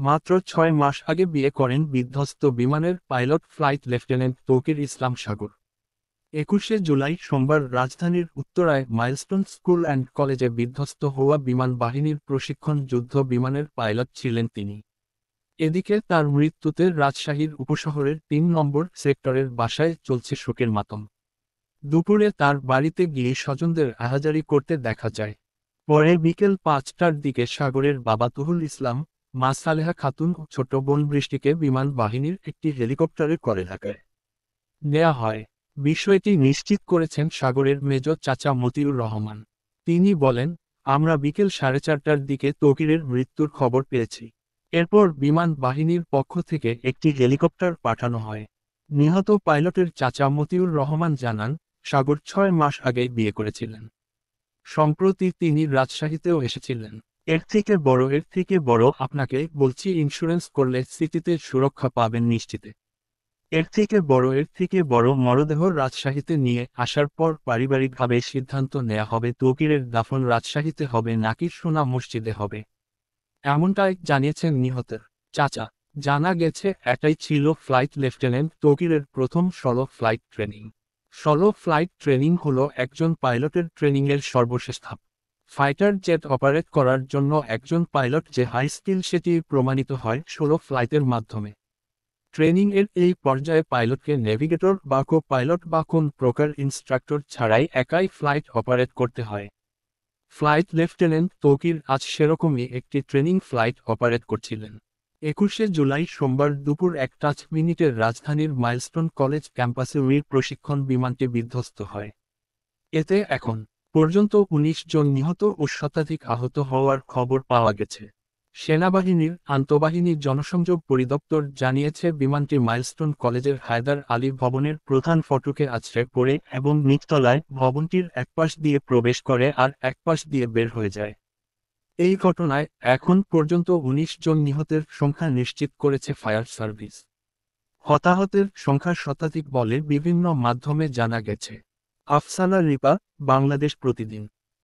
মাত্র 6 মাস আগে বিয়ে করেন বিধ্বস্ত বিমানের পাইলট ফ্লাইট লেফটেন্যান্ট তৌকির ইসলাম সাগর। 21শে জুলাই সোমবার রাজধানীর উত্তরায় মাইলস্টোন স্কুল অ্যান্ড কলেজে বিধ্বস্ত হওয়া বিমান বাহিনীর প্রশিক্ষণ যুদ্ধ বিমানের পাইলট ছিলেন তিনি। এদিকে তার মৃত্যুতে রাজশাহীর উপশহরের 3 নম্বর সেক্টরের বাসায় চলছে শোকের মাতম। দুপুরে তার বাড়িতে গিয়ে স্বজনদের আহাজারি করতে দেখা যায়। পরে বিকেল 5টার দিকে সাগরের বাবা তুহুল ইসলাম, মা সালেহা খাতুন ও ছোট বোন বৃষ্টিকে বিমান বাহিনীর একটি হেলিকপ্টারে করে ঢাকায় নেওয়া হয়। বিষয়টি নিশ্চিত করেছেন সাগরের মেজ চাচা মতিউর রহমান। তিনি বলেন, আমরা বিকেল 4:30টার দিকে তৌকিরের মৃত্যুর খবর পেয়েছি। এরপর বিমান বাহিনীর পক্ষ থেকে একটি হেলিকপ্টার পাঠানো হয়। নিহত পাইলটের চাচা মতিউর রহমান জানান, সাগর 6 মাস আগে বিয়ে করেছিলেন। সম্প্রতি তিনি রাজশাহীতেও এসেছিলেন। এর থেকে বড় আপনাকে বলছি, ইন্স্যুরেন্স করলে স্মৃতিতে সুরক্ষা পাবেন নিশ্চিতে। এর থেকে বড় মরদেহ রাজশাহীতে নিয়ে আসার পর পারিবারিকভাবে সিদ্ধান্ত নেওয়া হবে তৌকিরের দাফন রাজশাহীতে হবে নাকি সোনা মসজিদে হবে, এমনটাই জানিয়েছেন নিহতের চাচা। জানা গেছে এটাই ছিল ফ্লাইট লেফটেন্যান্ট তৌকিরের প্রথম solo flight training. Solo flight training হলো একজন পাইলটের ট্রেনিংয়ের সর্বশেষ ধাপ। ফাইটার জেট অপারেট করার জন্য একজন পাইলট যে হাই স্কিল সেটি প্রমাণিত হয় সোলো ফ্লাইটের মাধ্যমে। ট্রেনিং এর এই পর্যায়ে পাইলটকে নেভিগেটর বা কো পাইলট বা কোন প্রকার ইনস্ট্রাক্টর ছাড়াই একাই ফ্লাইট অপারেট করতে হয়। ফ্লাইট লেফটেন্যান্ট তৌকির আজ সেরকমই একটি ট্রেনিং ফ্লাইট অপারেট করছিলেন। 21শে জুলাই সোমবার দুপুর 1:00 রাজধানীর মাইলস্টোন কলেজ ক্যাম্পাসে প্রশিক্ষণ বিমানটি বিধ্বস্ত হয়। এতে এখন পর্যন্ত 19 জন নিহত ও শতাধিক আহত হওয়ার খবর পাওয়া গেছে। সেনাবাহিনীর আন্তঃবাহিনী জনসংযোগ পরিদপ্তর জানিয়েছে, বিমানটি মাইলস্টোন কলেজের হায়দার আলী ভবনের প্রধান ফটকে আছড়ে পড়ে এবং নিচতলায় ভবনটির একপাশ দিয়ে প্রবেশ করে আর একপাশ দিয়ে বের হয়ে যায়। এই ঘটনায় এখন পর্যন্ত 19 জন নিহতের সংখ্যা নিশ্চিত করেছে ফায়ার সার্ভিস। হতাহতের সংখ্যা শতাধিক বলে বিভিন্ন মাধ্যমে জানা গেছে। আফসানা রিপা, বাংলাদেশ প্রতিদিন।